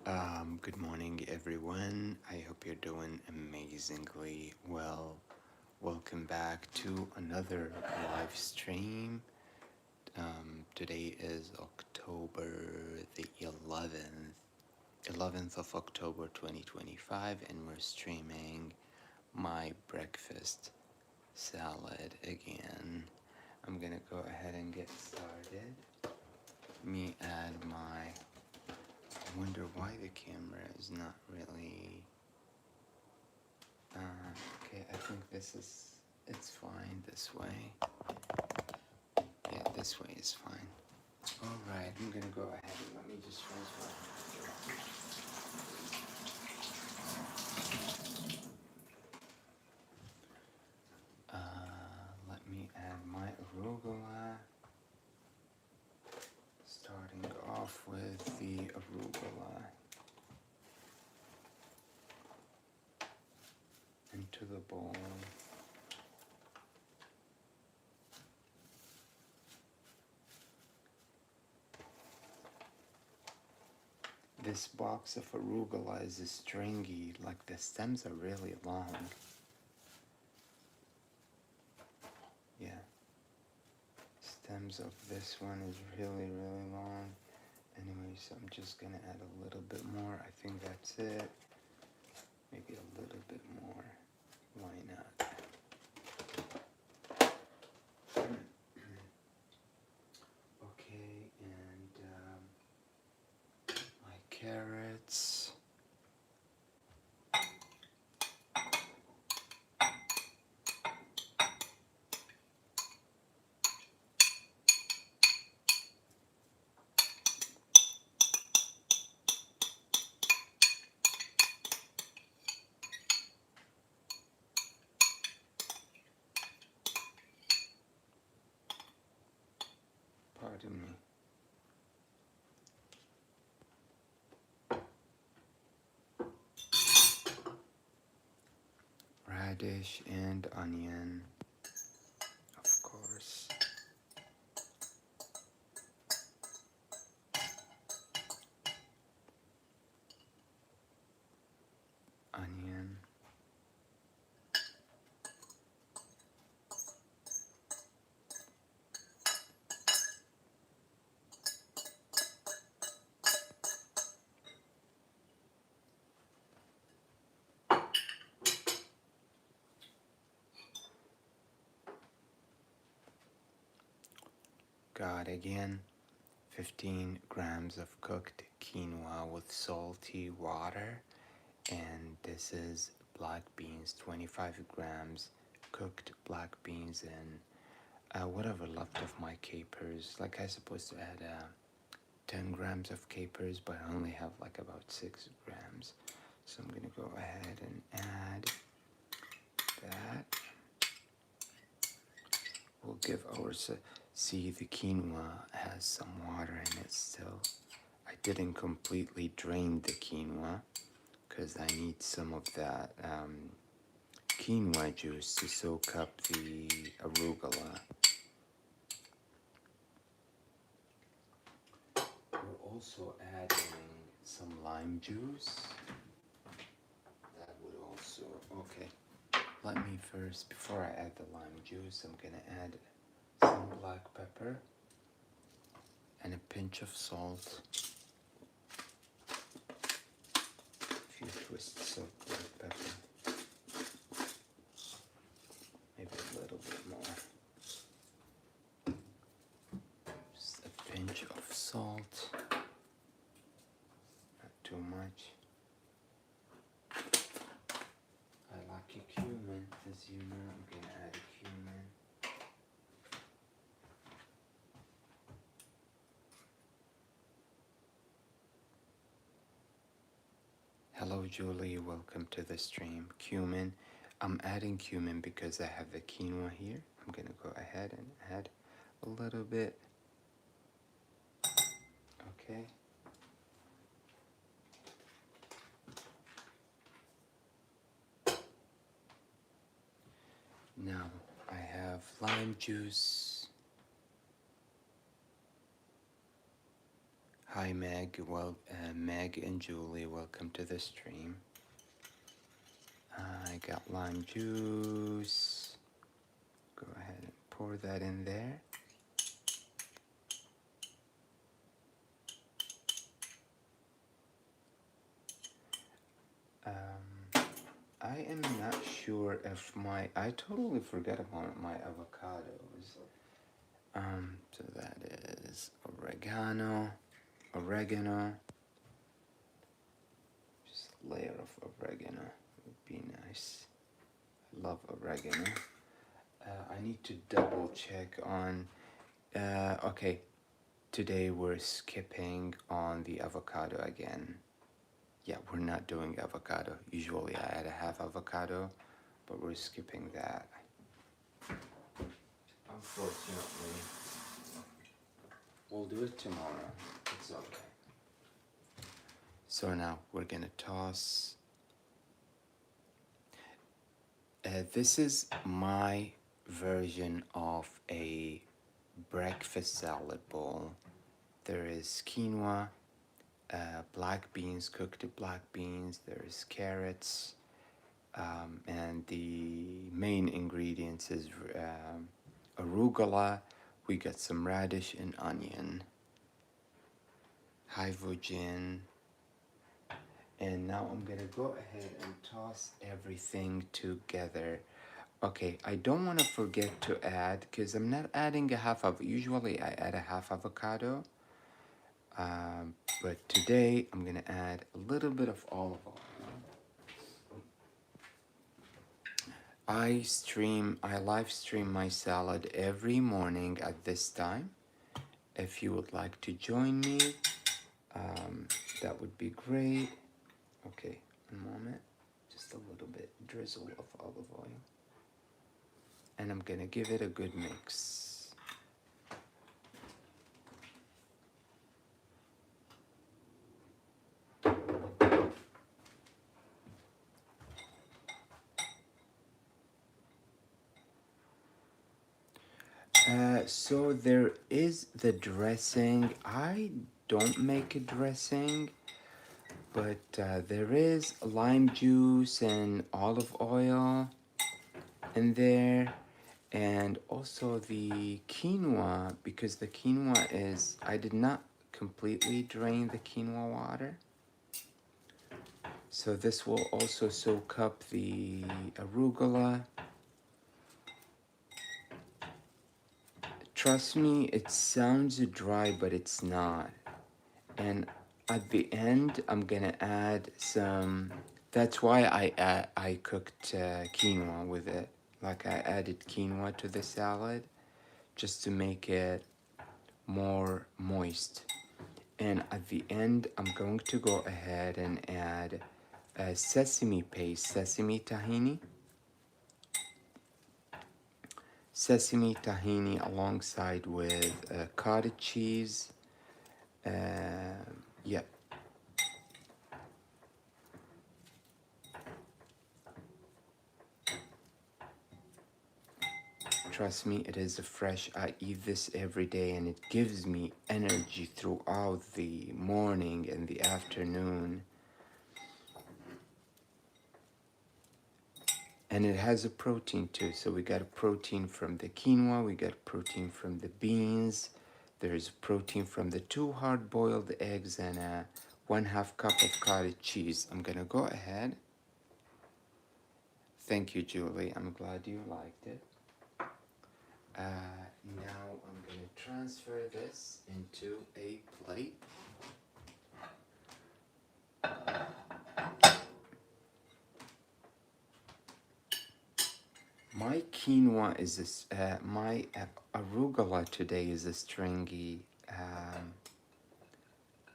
Good morning, everyone. I hope you're doing amazingly well. Welcome back to another live stream. Today is October the 11th of October 2025, and we're streaming my breakfast salad again. I'm gonna go ahead and get started. Let me add my. I wonder why the camera is not really. Okay, I think it's fine this way. Yeah, this way is fine. Alright, I'm gonna go ahead and let me just let me add my arugula. Starting off with the arugula into the bowl. This box of arugula is stringy, like the stems are really long. Yeah. Stems of this one is really long. Anyway, so I'm just gonna add a little bit more. I think that's it. Maybe a little bit more. Why not? Okay, and my carrots. Pardon me. Radish and onion, of course. Onion. Got again 15 grams of cooked quinoa with salty water. And this is black beans, 25 grams cooked black beans, and whatever left of my capers. Like I supposed to add 10 grams of capers, but I only have like about 6 grams. So I'm gonna go ahead and add that. We'll give see the quinoa has some water in it still. I didn't completely drain the quinoa because I need some of that quinoa juice to soak up the arugula. We're also adding some lime juice. That would also, okay. Let me first, before I add the lime juice, I'm gonna add some black pepper and a pinch of salt. A few twists of black pepper. Maybe a little bit more. Just a pinch of salt. Not too much. I like a cumin, as you know. I'm gonna add a cumin. Hello Julie, welcome to the stream. Cumin. I'm adding cumin because I have the quinoa here. I'm gonna go ahead and add a little bit. Okay. Now I have lime juice. Hi Hi Meg, Meg and Julie, welcome to the stream. I got lime juice. Go ahead and pour that in there. I am not sure if I totally forgot about my avocados. So that is oregano, just a layer of oregano would be nice. I love oregano. I need to double check on, okay, today we're skipping on the avocado again. Yeah, we're not doing avocado. Usually I add a half avocado, but we're skipping that. Unfortunately, we'll do it tomorrow. It's okay. So now we're gonna toss. This is my version of a breakfast salad bowl. There is quinoa, black beans, cooked black beans, there's carrots, and the main ingredients is arugula. We got some radish and onion, hydrogen, and now I'm gonna go ahead and toss everything together. Okay, I don't want to forget to add, because I'm not adding a half of, usually I add a half avocado, but today I'm gonna add a little bit of olive oil. I live stream my salad every morning at this time. If you would like to join me, that would be great. Okay, one moment. Just a little bit drizzle of olive oil. And I'm gonna give it a good mix. So there is the dressing. I don't make a dressing, but there is lime juice and olive oil in there, and also the quinoa, because the quinoa is, I did not completely drain the quinoa water. So this will also soak up the arugula. Trust me, it sounds dry, but it's not. And at the end, I'm gonna add some. That's why I cooked quinoa with it. Like I added quinoa to the salad just to make it more moist. And at the end, I'm going to go ahead and add sesame paste, sesame tahini alongside with cottage cheese. Yep. Trust me, it is fresh. I eat this every day and it gives me energy throughout the morning and the afternoon. And it has a protein too. So we got a protein from the quinoa, we got protein from the beans. There's protein from the 2 hard-boiled eggs and 1/2 cup of cottage cheese. I'm gonna go ahead. Thank you, Julie. I'm glad you liked it. Now I'm gonna transfer this into a plate. My quinoa is this, my arugula today is a stringy.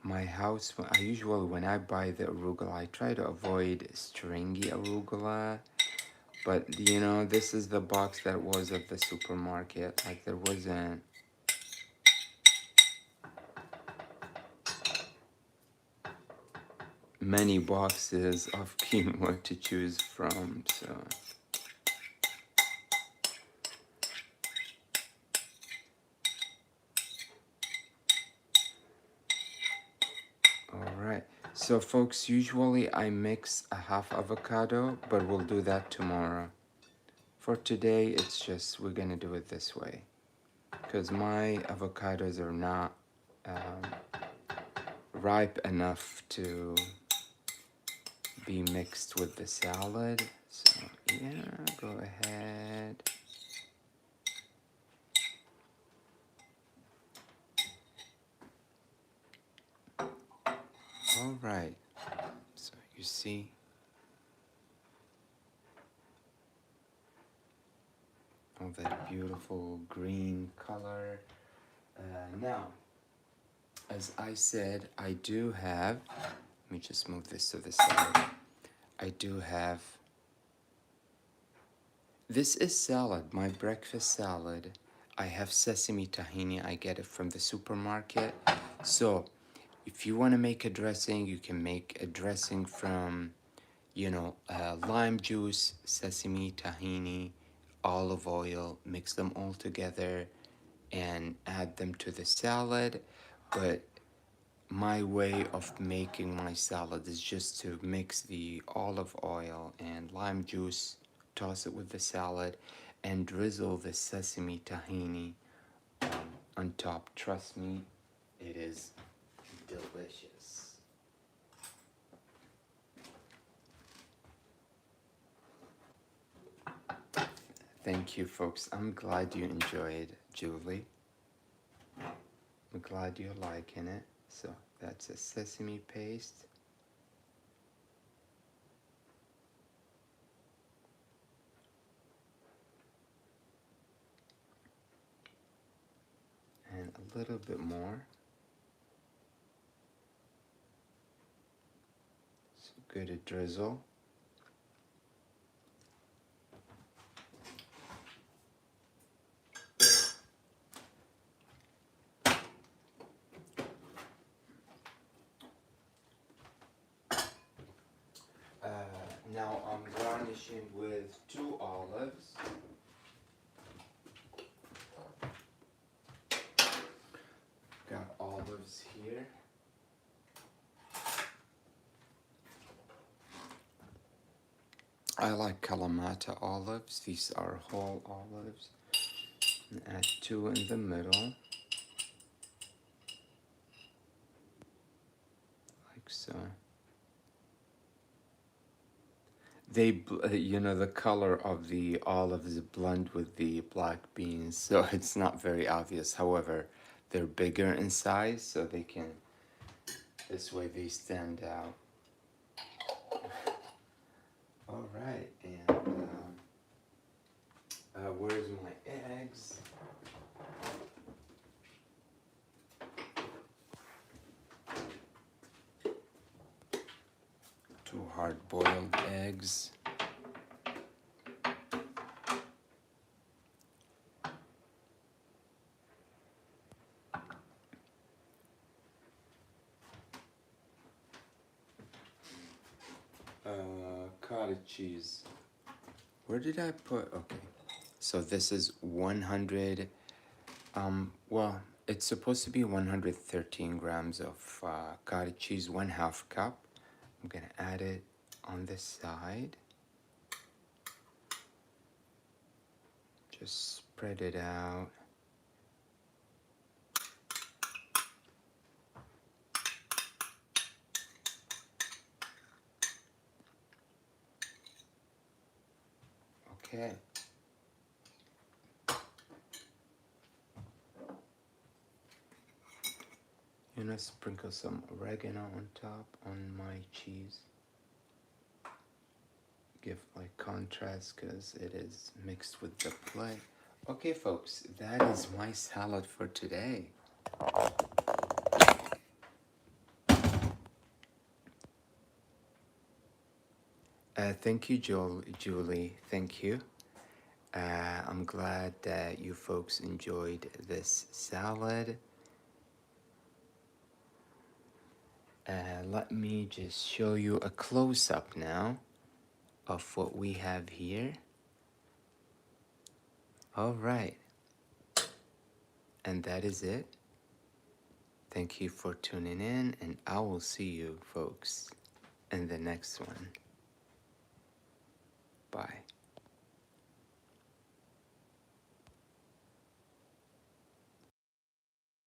My house, I usually, when I buy the arugula, I try to avoid stringy arugula. But, you know, this is the box that was at the supermarket. Like, there wasn't many boxes of quinoa to choose from, so. So folks, usually I mix a half avocado, but we'll do that tomorrow. For today, it's just, we're gonna do it this way. Because my avocados are not ripe enough to be mixed with the salad. So yeah, go ahead. All right, so you see all that beautiful green color. Now, as I said, I do have, let me just move this to the side. I do have, this is salad, my breakfast salad. I have sesame tahini, I get it from the supermarket. So if you want to make a dressing, you can make a dressing from, lime juice, sesame, tahini, olive oil, mix them all together and add them to the salad. But my way of making my salad is just to mix the olive oil and lime juice, toss it with the salad, and drizzle the sesame tahini on top. Trust me, it is delicious. Thank you, folks. I'm glad you enjoyed, Julie. I'm glad you're liking it. So that's a sesame paste. And a little bit more. So good a drizzle. Now I'm garnishing with 2 olives. Got olives here. I like Kalamata olives. These are whole olives. And add 2 in the middle, like so. The color of the olives blend with the black beans, so it's not very obvious. However, they're bigger in size, so this way they stand out. All right, and where's my eggs? 2 hard-boiled eggs. Cottage cheese. Where did I put? Okay, so this is 100. Well, it's supposed to be 113 grams of cottage cheese, 1/2 cup. I'm gonna add it on this side. Just spread it out. Okay. Sprinkle some oregano on top on my cheese. Give like contrast because it is mixed with the plate. Okay, folks, that is my salad for today. Thank you, Julie. Thank you. I'm glad that you folks enjoyed this salad. Let me just show you a close-up now of what we have here. All right. And that is it. Thank you for tuning in, and I will see you folks in the next one. Bye.